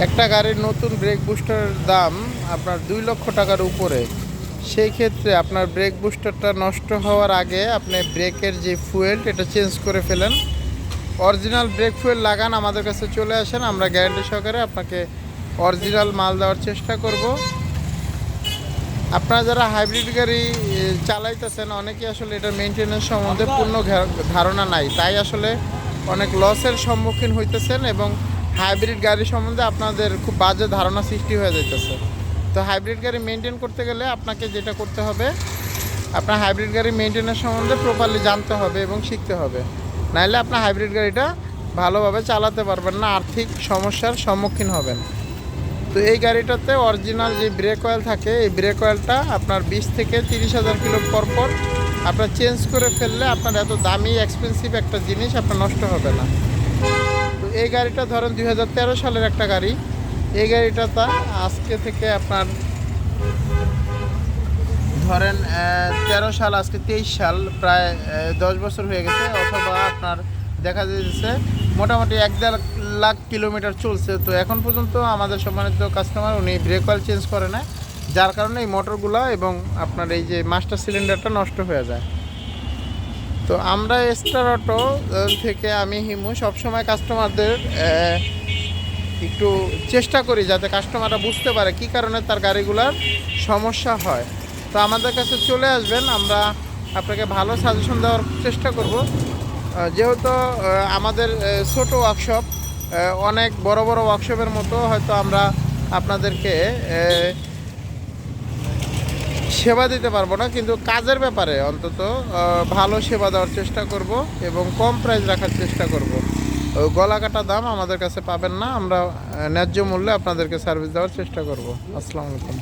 একটা গাড়ির নতুন ব্রেক বুস্টারের দাম আপনার 2 লক্ষ টাকার উপরে। সেই ক্ষেত্রে আপনার ব্রেক বুস্টারটা নষ্ট হওয়ার আগে আপনি ব্রেকের যে ফুয়েল এটা চেঞ্জ করে ফেলেন। অরিজিনাল ব্রেক ফুয়েল লাগান, আমাদের কাছে চলে আসেন, আমরা গ্যারান্টি সহকারে আপনাকে অরিজিনাল মাল দেওয়ার চেষ্টা করব। আপনারা যারা হাইব্রিড গাড়ি চালাইতেছেন অনেকেই আসলে এটা মেনটেন্যান্স সম্বন্ধে পূর্ণ ধারণা নাই, তাই আসলে অনেক লসের সম্মুখীন হইতেছেন এবং হাইব্রিড গাড়ি সম্বন্ধে আপনাদের খুব বাজে ধারণা সৃষ্টি হয়ে যাইতেছে। তো হাইব্রিড গাড়ি মেনটেন করতে গেলে আপনাকে যেটা করতে হবে, আপনার হাইব্রিড গাড়ি মেনটেন্যান্স সম্বন্ধে প্রপারলি জানতে হবে এবং শিখতে হবে, নাহলে আপনার হাইব্রিড গাড়িটা ভালোভাবে চালাতে পারবেন না, আর্থিক সমস্যার সম্মুখীন হবেন। তো এই গাড়িটাতে অরিজিনাল যে ব্রেক অয়েল থাকে, এই ব্রেক অয়েলটা আপনার 20 থেকে 30,000 কিলো পর আপনার চেঞ্জ করে ফেললে আপনার এত দামি এক্সপেন্সিভ একটা জিনিস আপনার নষ্ট হবে না। তো এই গাড়িটা ধরেন 2013 সালের একটা গাড়ি। এই গাড়িটাতে আজকে থেকে আপনার ধরেন 13 সাল, আজকে 23 সাল, প্রায় 10 বছর হয়ে গেছে, অথবা আপনার দেখা যাচ্ছে মোটামুটি 1-1.5 লাখ কিলোমিটার চলছে। তো এখন পর্যন্ত আমাদের সম্মানিত কাস্টমার উনি ব্রেক অয়েল চেঞ্জ করে না, যার কারণে এই মোটরগুলো এবং আপনার এই যে মাস্টার সিলিন্ডারটা নষ্ট হয়ে যায়। তো আমরা স্টার অটো থেকে আমি হিমু সবসময় কাস্টমারদের একটু চেষ্টা করি যাতে কাস্টমাররা বুঝতে পারে কী কারণে তার গাড়িগুলোর সমস্যা হয়। তো আমাদের কাছে চলে আসবেন, আমরা আপনাকে ভালো সাজেশন দেওয়ার চেষ্টা করব। যেহেতু আমাদের ছোট ওয়ার্কশপ, অনেক বড় বড় ওয়ার্কশপের মতো হয়তো আমরা আপনাদেরকে সেবা দিতে পারবো না, কিন্তু কাজের ব্যাপারে অন্তত ভালো সেবা দেওয়ার চেষ্টা করব এবং কম প্রাইস রাখার চেষ্টা করব। গলা কাটা দাম আমাদের কাছে পাবেন না, আমরা ন্যায্য মূল্যে আপনাদেরকে সার্ভিস দেওয়ার চেষ্টা করব। আসসালামু আলাইকুম।